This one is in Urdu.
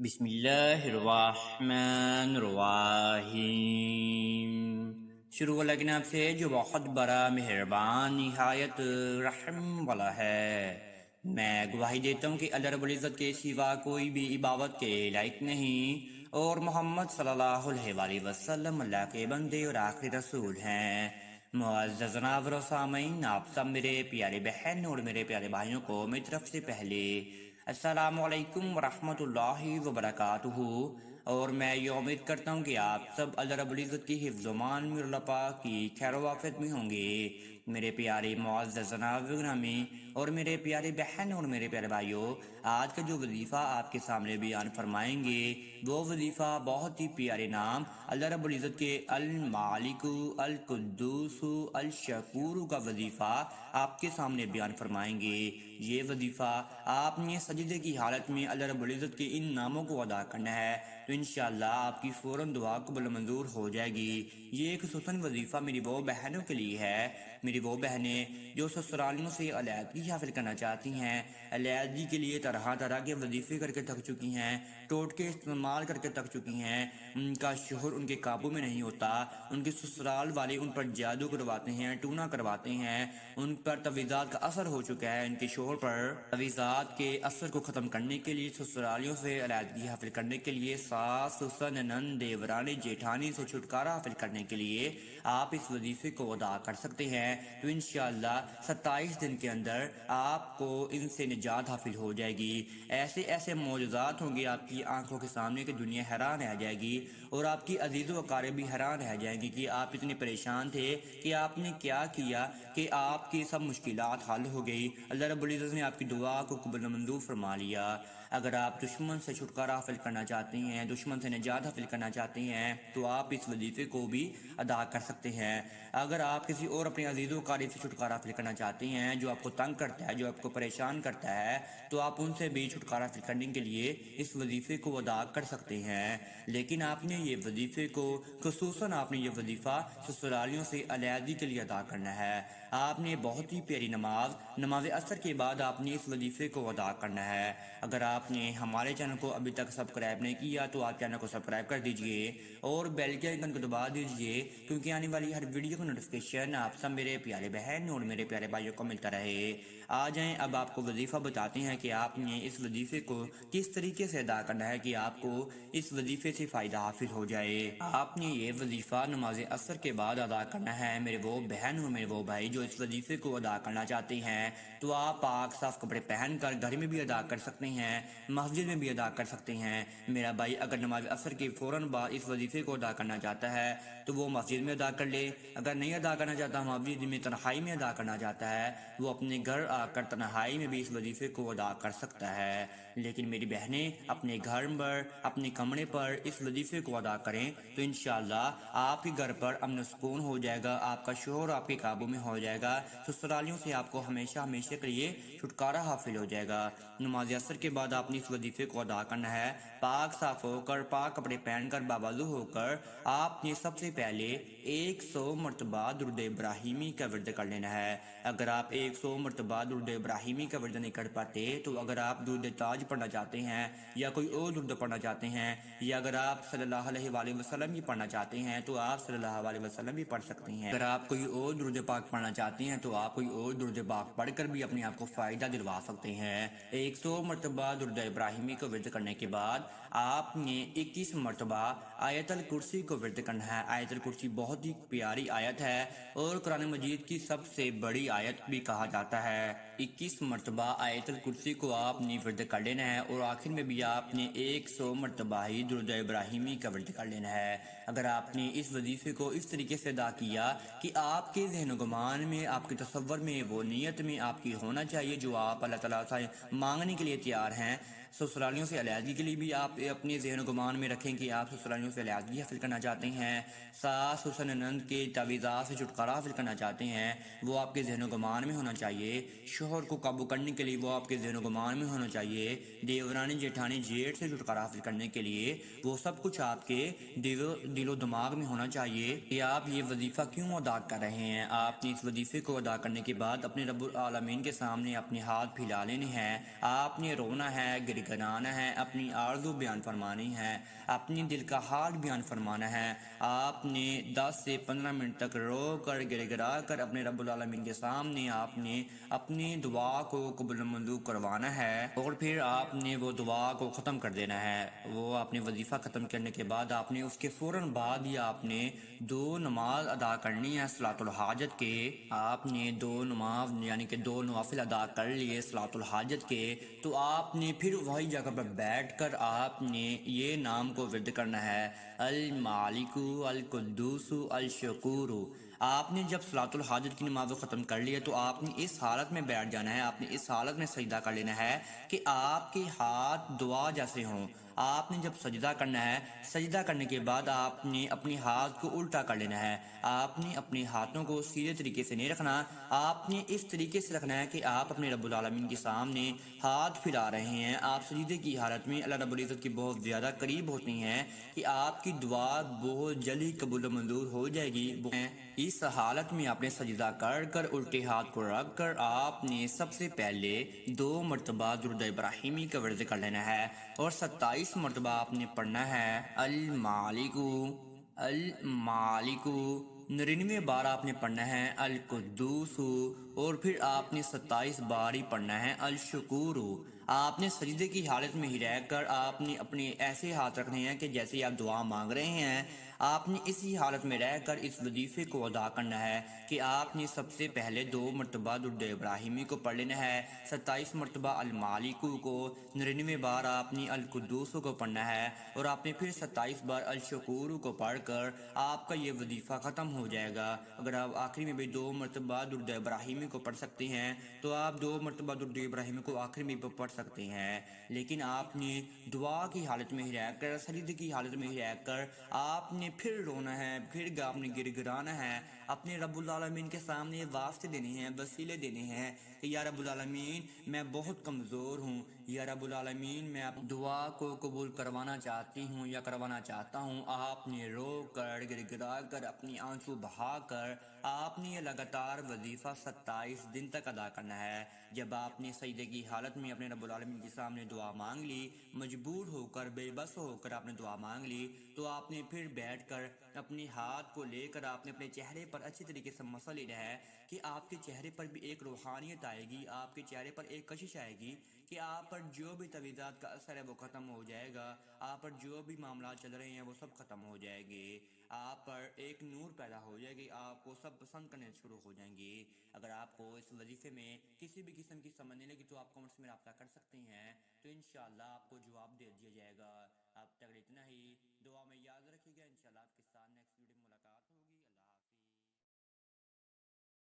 بسم اللہ الرحمن الرحیم۔ شروع اللہ کے نام سے جو بہت بڑا مہربان نہایت رحم والا ہے۔ میں گواہی دیتا ہوں کہ اللہ رب العزت کے سوا کوئی بھی عبادت کے لائق نہیں، اور محمد صلی اللہ علیہ وآلہ وسلم اللہ کے بندے اور آخری رسول ہیں۔ معزز جناب و سامعین، آپ سب میرے پیارے بہن اور میرے پیارے بھائیوں کو میری طرف سے پہلے السلام علیکم ورحمۃ اللہ وبرکاتہ، اور میں یہ امید کرتا ہوں کہ آپ سب اللہ رب العزت کی حفظ و امان میں اللہ پاک کی خیر و عافیت میں ہوں گے۔ میرے پیارے معزز جناب گرامی اور میرے پیارے بہن اور میرے پیارے بھائیوں، آج کا جو وظیفہ آپ کے سامنے بیان فرمائیں گے وہ وظیفہ بہت ہی پیارے نام اللہ رب العزت کے المالک القدوس الشکور کا وظیفہ آپ کے سامنے بیان فرمائیں گے۔ یہ وظیفہ آپ نے سجدے کی حالت میں اللہ رب العزت کے ان ناموں کو ادا کرنا ہے تو انشاءاللہ آپ کی فوراً دعا قبول منظور ہو جائے گی۔ یہ ایک خصوصاً وظیفہ میری وہ بہنوں کے لیے ہے، میری وہ بہنیں جو سسرالیوں سے علیحدگی حاصل کرنا چاہتی ہیں، علیحدگی کے لیے طرح طرح کے وظیفے کر کے تھک چکی ہیں، ٹوٹکے استعمال کر کے تھک چکی ہیں، ان کا شوہر ان کے قابو میں نہیں ہوتا، ان کے سسرال والے ان پر جادو کرواتے ہیں، ٹونا کرواتے ہیں، ان پر تویزات کا اثر ہو چکا ہے، ان کے شوہر پر تویزات کے اثر کو ختم کرنے کے لیے، سسرالیوں سے علیحدگی حاصل کرنے کے لیے، ساس سسر نند دیورانی جیٹھانی سے چھٹکارا حاصل کرنے کے لیے آپ اس وظیفے کو ادا کر سکتے ہیں تو انشاءاللہ 27 دن کے اندر آپ کو ان سے نجات حاصل ہو جائے گی۔ ایسے ایسے معجزات ہوں گے آپ کی آنکھوں کے سامنے کہ دنیا حیران رہ جائے گی، اور آپ کی عزیز و اقارب بھی حیران رہ جائیں گی کہ آپ اتنے پریشان تھے کہ آپ نے کیا کیا کہ آپ کی سب مشکلات حل ہو گئی۔ اللہ رب العزت نے آپ کی دعا کو قبول منظور فرما لیا۔ اگر آپ دشمن سے چھٹکارا حاصل کرنا چاہتے ہیں، دشمن سے نجات حاصل کرنا چاہتے ہیں تو آپ اس وظیفے کو بھی ادا کر سکتے ہیں۔ اگر آپ کسی اور اپنے عزیز و اقارب سے چھٹکارا حاصل کرنا چاہتے ہیں جو آپ کو تنگ کرتا ہے، جو آپ کو پریشان کرتا ہے، تو آپ ان سے بھی چھٹکارا حاصل کرنے کے لیے اس وظیفے کو ادا کر سکتے ہیں۔ لیکن آپ نے یہ وظیفے کو خصوصاً آپ نے یہ وظیفہ سسرالیوں سے علیحدگی کے لیے ادا کرنا ہے۔ آپ نے بہت ہی پیاری نماز عصر کے بعد آپ نے اس وظیفے کو ادا کرنا ہے۔ اگر آپ نے ہمارے چینل کو ابھی تک سبسکرائب نہیں کیا تو آپ چینل کو سبسکرائب کر دیجئے اور بیل کے آئیکن کو دبا دیجئے، کیونکہ آنے والی ہر ویڈیو کا نوٹیفیکیشن آپ سب میرے پیارے بہن اور میرے پیارے بھائیوں کو ملتا رہے۔ آ جائیں اب آپ کو وظیفہ بتاتے ہیں کہ آپ نے اس وظیفے کو کس طریقے سے ادا کرنا ہے کہ آپ کو اس وظیفے سے فائدہ حاصل ہو جائے۔ آپ نے یہ وظیفہ نماز عصر کے بعد ادا کرنا ہے۔ میرے وہ بہن اور میرے وہ بھائی جو اس وظیفے کو ادا کرنا چاہتے ہیں تو آپ پاک صاف کپڑے پہن کر گھر میں بھی ادا کر سکتے ہیں، مسجد میں بھی ادا کر سکتے ہیں۔ میرا بھائی اگر نماز عصر کے فوراً بعد اس وظیفے کو ادا کرنا چاہتا ہے تو وہ مسجد میں ادا کر لے، اگر نہیں ادا کرنا چاہتا، مسجد میں تنہائی میں ادا کرنا چاہتا ہے، وہ اپنے گھر آ کر تنہائی میں بھی اس وظیفے کو ادا کر سکتا ہے۔ لیکن میری بہنیں اپنے گھر پر اپنے کمرے پر اس وظیفے کو ادا کریں تو انشاءاللہ آپ کے گھر پر امن و سکون ہو جائے گا، آپ کا شوہر آپ کے قابو میں ہو جائے گا، سسرالیوں سے آپ کو ہمیشہ ہمیشہ کے لیے چھٹکارا حاصل ہو جائے گا۔ نماز عصر کے بعد آپ نے اس وظیفے کو ادا کرنا ہے۔ پاک صاف ہو کر، پاک کپڑے پہن کر، باوضو ہو کر آپ نے سب سے پہلے 100 مرتبہ درود ابراہیمی کا ورد کر لینا ہے۔ اگر آپ 100 مرتبہ درود ابراہیمی کا ورد نہیں کر پاتے تو اگر آپ درود تاج پڑھنا چاہتے ہیں یا کوئی اور درود پڑھنا چاہتے ہیں، یا اگر آپ صلی اللہ علیہ وآلہ وسلم بھی پڑھنا چاہتے ہیں تو آپ صلی اللہ علیہ وسلم بھی پڑھ سکتے ہیں۔ اگر آپ کوئی اور درود پاک پڑھنا چاہتے ہیں تو آپ کوئی اور درود پاک پڑھ کر بھی اپنے آپ کو فائدہ دلوا سکتے ہیں۔ 100 مرتبہ درود ابراہیمی کو ورد کرنے کے بعد آپ نے 21 مرتبہ آیت الکرسی کو ورد کرنا ہے۔ آیت الکرسی بہت ہی پیاری آیت ہے اور قرآن مجید کی سب سے بڑی آیت بھی کہا جاتا ہے۔ 21 مرتبہ آیت الکرسی کو آپ نے ورد کر لینا ہے اور آخر میں بھی آپ نے 100 مرتبہ ہی درود ابراہیمی کا ورد کر لینا ہے۔ اگر آپ نے اس وظیفے کو اس طریقے سے ادا کیا کہ آپ کے ذہن و گمان میں، آپ کے تصور میں، وہ نیت میں آپ کی ہونا چاہیے جو آپ اللہ تعالیٰ سے مانگنے کے لیے تیار ہیں۔ سسرالیوں سے علیحدگی کے لیے بھی آپ اپنے ذہن و گمان میں رکھیں کہ آپ سسرالیوں سے علیحدگی حاصل کرنا چاہتے ہیں، ساس سسر نند کے تویزات سے چھٹکارا حاصل کرنا چاہتے ہیں، وہ آپ کے ذہن و گمان میں ہونا چاہیے۔ شوہر کو قابو کرنے کے لیے وہ آپ کے ذہن و گمان میں ہونا چاہیے۔ دیورانی جیٹھانی جیٹ سے چھٹکارا حاصل کرنے کے لیے وہ سب کچھ آپ کے دل و دماغ میں ہونا چاہیے کہ آپ یہ وظیفہ کیوں ادا کر رہے ہیں۔ آپ نے اس وظیفے کو ادا کرنے کے بعد اپنے رب العالمین کے سامنے اپنے ہاتھ پھیلا لینے ہیں، آپ نے رونا ہے، گنگنانا ہے، اپنی آرزو بیان فرمانی ہے، اپنی دل کا حال بیان فرمانا ہے۔ آپ نے 10 سے 15 منٹ تک رو کر گر گرا کر اپنے رب العالمین کے سامنے آپ نے اپنی دعا کو قبول منظور کروانا ہے، اور پھر آپ نے وہ دعا کو ختم کر دینا ہے۔ وہ آپ نے وظیفہ ختم کرنے کے بعد آپ نے اس کے فوراً بعد ہی آپ نے 2 نماز ادا کرنی ہے صلاۃ الحاجت کے۔ آپ نے 2 نماز یعنی کہ 2 نوافل ادا کر لیے صلاۃ الحاجت کے، تو آپ نے پھر وہی جگہ پر بیٹھ کر آپ نے یہ نام کو ورد کرنا ہے، المالک القدوس الشکور۔ آپ نے جب صلاۃ الحاجت کی نماز کو ختم کر لیا تو آپ نے اس حالت میں بیٹھ جانا ہے، آپ نے اس حالت میں سجدہ کر لینا ہے کہ آپ کے ہاتھ دعا جیسے ہوں۔ آپ نے جب سجدہ کرنا ہے، سجدہ کرنے کے بعد آپ نے اپنے ہاتھ کو الٹا کر لینا ہے۔ آپ نے اپنے ہاتھوں کو سیدھے طریقے سے نہیں رکھنا، آپ نے اس طریقے سے رکھنا ہے کہ آپ اپنے رب العالمین کے سامنے ہاتھ پھیلا رہے ہیں۔ آپ سجدے کی حالت میں اللہ رب العزت کی بہت زیادہ قریب ہوتی ہیں کہ آپ کی دعا بہت جلدی قبول و منظور ہو جائے گی۔ اس حالت میں آپ نے سجدہ کر کر الٹے ہاتھ کو رکھ کر آپ نے سب سے پہلے 2 مرتبہ درود ابراہیمی کا ورد کر لینا ہے، اور 27 مرتبہ آپ نے پڑھنا ہے المالک المالک، 99 بار آپ نے پڑھنا ہے القدوس، اور پھر آپ نے 27 بار ہی پڑھنا ہے الشکور۔ آپ نے سجدے کی حالت میں ہی رہ کر آپ نے اپنے ایسے ہاتھ رکھنے ہیں کہ جیسے آپ دعا مانگ رہے ہیں۔ آپ نے اسی حالت میں رہ کر اس وظیفے کو ادا کرنا ہے کہ آپ نے سب سے پہلے 2 مرتبہ درود ابراہیمی کو پڑھ لینا ہے، 27 مرتبہ المالک کو، 99 بار آپ نے القدوس کو پڑھنا ہے، اور آپ نے پھر 27 بار الشکور کو پڑھ کر آپ کا یہ وظیفہ ختم ہو جائے گا۔ اگر آپ آخری میں بھی 2 مرتبہ درود ابراہیمی کو پڑھ سکتے ہیں تو آپ 2 مرتبہ درود ابراہیمی کو آخری میں بھی پڑھ سکتے ہیں، لیکن آپ نے دعا کی حالت میں ہی رہ کر، سجدے کی حالت میں ہی رہ کر آپ نے پھر رونا ہے، پھر آپ نے گر گرانا ہے، اپنے رب العالمین کے سامنے واسطے دینے ہیں، وسیلے دینے ہیں کہ یا رب العالمین میں بہت کمزور ہوں، یا رب العالمین میں دعا کو قبول کروانا چاہتی ہوں یا کروانا چاہتا ہوں۔ آپ نے رو کر گر گرا کر اپنی آنسو بہا کر آپ نے یہ لگاتار وظیفہ 27 دن تک ادا کرنا ہے۔ جب آپ نے سجدے کی حالت میں اپنے رب العالمین کے سامنے دعا مانگ لی، مجبور ہو کر، بے بس ہو کر آپ نے دعا مانگ لی، تو آپ نے پھر بیٹھ کر اپنے ہاتھ کو لے کر آپ نے اپنے چہرے پر اچھی طریقے سے مسح لینا ہے کہ آپ کے چہرے پر بھی ایک روحانیت آئے گی، آپ کے چہرے پر ایک کشش آئے گی کہ آپ پر جو بھی تویزات کا اثر ہے وہ ختم ہو جائے گا، آپ پر جو بھی معاملات چل رہے ہیں وہ سب ختم ہو جائیں گے، آپ پر ایک نور پیدا ہو جائے گی، آپ کو سب پسند کرنے شروع ہو جائیں گے۔ اگر آپ کو اس وظیفے میں کسی بھی قسم کی سمجھ نہیں لگی تو آپ کمنٹس میں رابطہ کر سکتے ہیں، تو انشاءاللہ آپ کو جواب دے دیا جائے گا۔ اب تک اتنا ہی، دعا میں یاد رکھیے گا، انشاءاللہ آپ کے